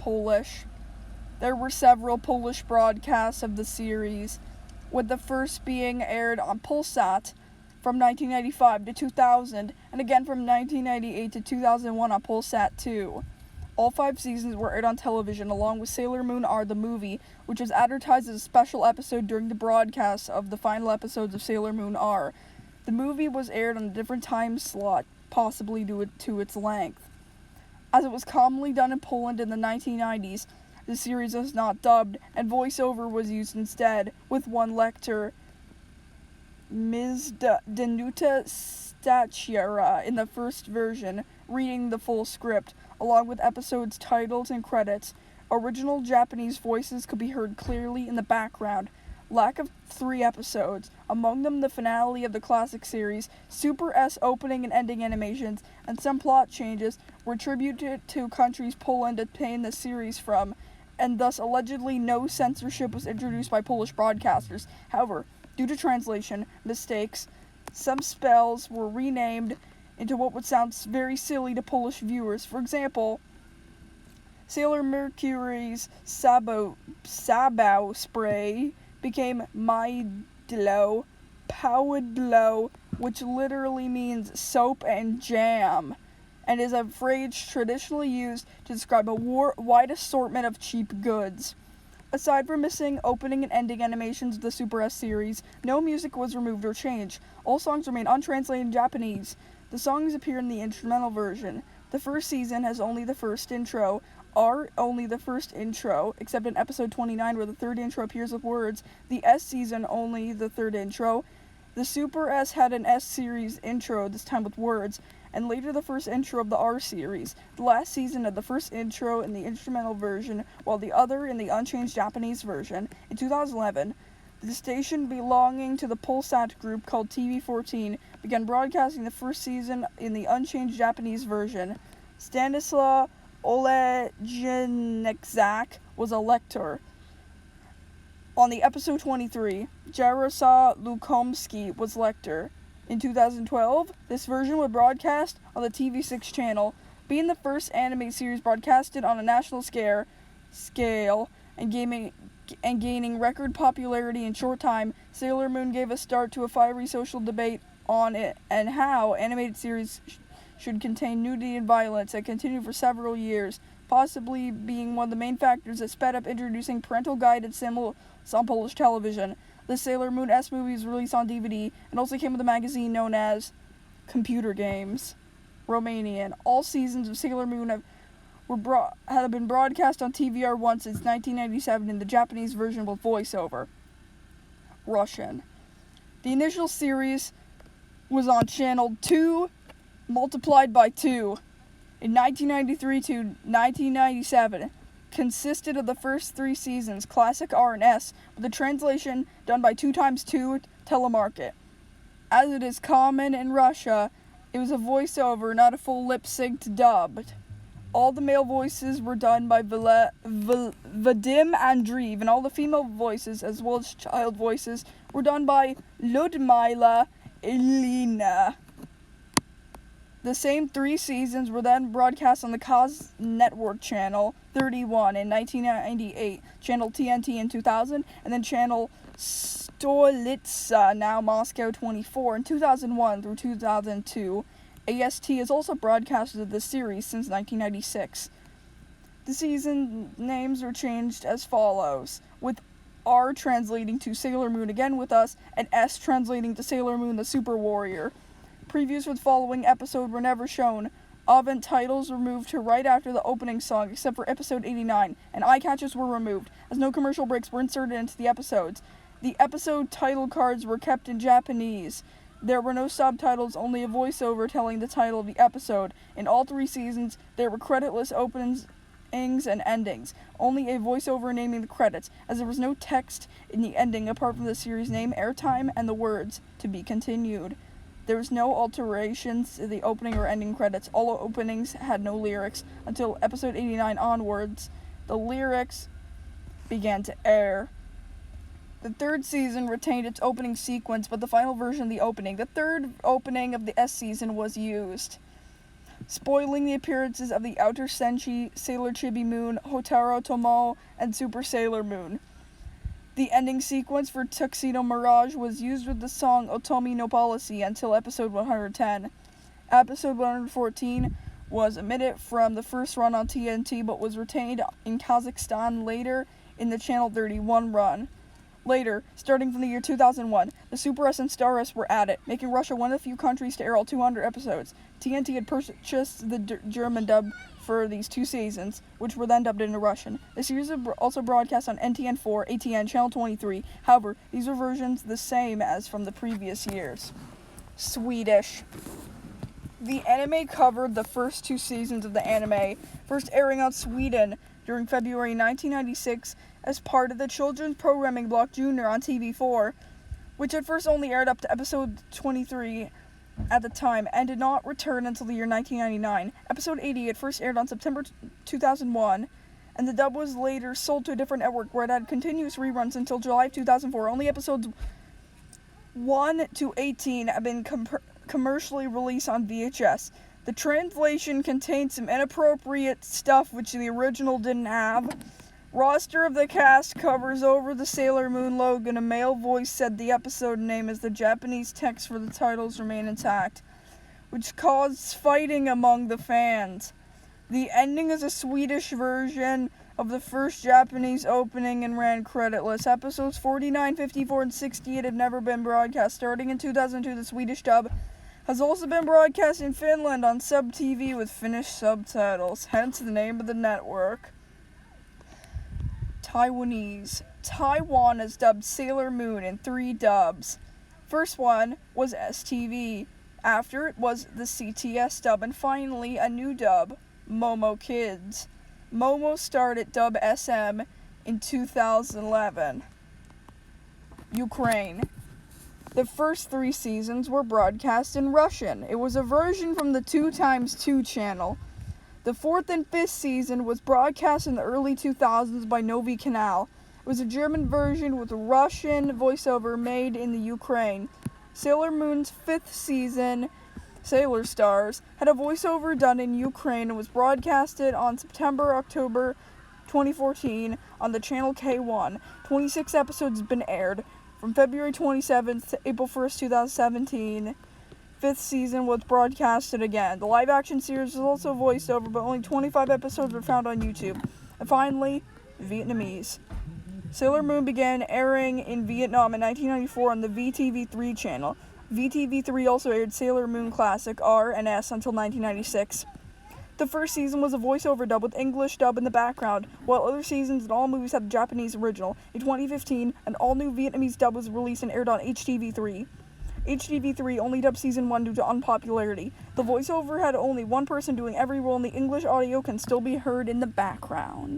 Polish. There were several Polish broadcasts of the series, with the first being aired on Polsat from 1995 to 2000, and again from 1998 to 2001 on Polsat 2. All 5 seasons were aired on television, along with Sailor Moon R the movie, which was advertised as a special episode during the broadcast of the final episodes of Sailor Moon R. The movie was aired on a different time slot, possibly due to its length. As it was commonly done in Poland in the 1990s, the series was not dubbed, and voiceover was used instead, with one lecturer, Ms. Danuta Stachera, in the first version, reading the full script, along with episodes' titles and credits. Original Japanese voices could be heard clearly in the background. Lack of 3 episodes, among them the finale of the classic series, Super S opening and ending animations, and some plot changes, were attributed to countries Poland obtained the series from, and thus allegedly no censorship was introduced by Polish broadcasters. However, due to translation mistakes, some spells were renamed into what would sound very silly to Polish viewers. For example, Sailor Mercury's Sabao spray became Mydlo Powidlo, which literally means soap and jam, and is a phrase traditionally used to describe a wide assortment of cheap goods. Aside from missing opening and ending animations of the Super S series, no music was removed or changed. All songs remain untranslated in Japanese. The songs appear in the instrumental version. The first season has only the first intro, only the first intro, except in episode 29 where the third intro appears with words. The S season only the third intro. The Super S had an S series intro, this time with words, and later the first intro of the R series. The last season had the first intro in the instrumental version, while the other in the unchanged Japanese version. In 2011, the station belonging to the Polsat group called TV14 began broadcasting the first season in the unchanged Japanese version. Stanislaw Olejniczak was a lector. On the episode 23, Jarosław Lukomski was lector. In 2012, this version was broadcast on the TV6 channel, being the first anime series broadcasted on a national scale and gaining record popularity in short time. Sailor Moon gave a start to a fiery social debate on it and how animated series should contain nudity and violence that continued for several years, possibly being one of the main factors that sped up introducing parental guided symbols on Polish television. The Sailor Moon S movie was released on DVD and also came with a magazine known as Computer Games. Romanian. All seasons of Sailor Moon have been broadcast on TVR1 since 1997 in the Japanese version with voiceover. Russian. The initial series was on channel 2 multiplied by 2 in 1993 to 1997. Consisted of the first 3 seasons, Classic R and S, with the translation done by 2x2 telemarket. As it is common in Russia, it was a voiceover, not a full lip-synced dubbed. All the male voices were done by Vadim Andreev, and all the female voices, as well as child voices, were done by Ludmila Ilina. The same 3 seasons were then broadcast on the Kaz Network Channel 31 in 1998, Channel TNT in 2000, and then Channel Stolitsa, now Moscow 24, in 2001 through 2002. AST has also broadcasted the series since 1996. The season names were changed as follows, with R translating to Sailor Moon Again With Us, and S translating to Sailor Moon the Super Warrior. Previews for the following episode were never shown. Event titles were moved to right after the opening song, except for episode 89, and eye catchers were removed, as no commercial breaks were inserted into the episodes. The episode title cards were kept in Japanese. There were no subtitles, only a voiceover telling the title of the episode. In all 3 seasons, there were creditless openings and endings, only a voiceover naming the credits, as there was no text in the ending apart from the series name, airtime, and the words, "To be continued." There was no alterations to the opening or ending credits. All openings had no lyrics. Until episode 89 onwards, the lyrics began to air. The 3rd season retained its opening sequence, but the final version of the third opening of the S season was used. spoiling the appearances of the Outer Senshi, Sailor Chibi Moon, Hotaru Tomo, and Super Sailor Moon. The ending sequence for Tuxedo Mirage was used with the song Otomi no Policy until episode 110. Episode 114 was omitted from the first run on TNT but was retained in Kazakhstan later in the Channel 31 run. Later, starting from the year 2001, the Super S and Star S were added, making Russia one of the few countries to air all 200 episodes. TNT had purchased the German dub for these 2 seasons, which were then dubbed into Russian. The series was also broadcast on NTN4, ATN, Channel 23. However, these were versions the same as from the previous years. Swedish. The anime covered the first 2 seasons of the anime, first airing on Sweden during February 1996 as part of the children's programming block Junior on TV4, which at first only aired up to episode 23 at the time and did not return until the year 1999. Episode 80 at first aired on September 2001, and the dub was later sold to a different network where it had continuous reruns until July 2004. Only episodes 1 to 18 have been commercially released on VHS. The translation contained some inappropriate stuff which the original didn't have. Roster of the cast covers over the Sailor Moon logo, and a male voice said the episode name as the Japanese text for the titles remain intact, which caused fighting among the fans. The ending is a Swedish version of the first Japanese opening and ran creditless. Episodes 49, 54, and 68 have never been broadcast. Starting in 2002, the Swedish dub has also been broadcast in Finland on Sub TV with Finnish subtitles, hence the name of the network. Taiwanese. Taiwan has dubbed Sailor Moon in 3 dubs. First one was STV. After it was the CTS dub, and finally a new dub, Momo Kids. Momo started dub SM in 2011. Ukraine. The first 3 seasons were broadcast in Russian. It was a version from the 2x2 channel. The 4th and 5th season was broadcast in the early 2000s by Novi Canal. It was a German version with a Russian voiceover made in the Ukraine. Sailor Moon's 5th season, Sailor Stars, had a voiceover done in Ukraine and was broadcasted on September-October 2014 on the channel K1. 26 episodes have been aired from February 27th to April 1st, 2017. 5th season was broadcasted again. The live-action series was also voiced over, but only 25 episodes were found on YouTube. And finally, Vietnamese. Sailor Moon began airing in Vietnam in 1994 on the VTV3 channel. VTV3 also aired Sailor Moon Classic R and S until 1996. The first season was a voiceover dub with English dub in the background, while other seasons and all movies had the Japanese original. In 2015, an all-new Vietnamese dub was released and aired on HTV3. HTV3 only dubbed season 1 due to unpopularity. The voiceover had only one person doing every role, and the English audio can still be heard in the background.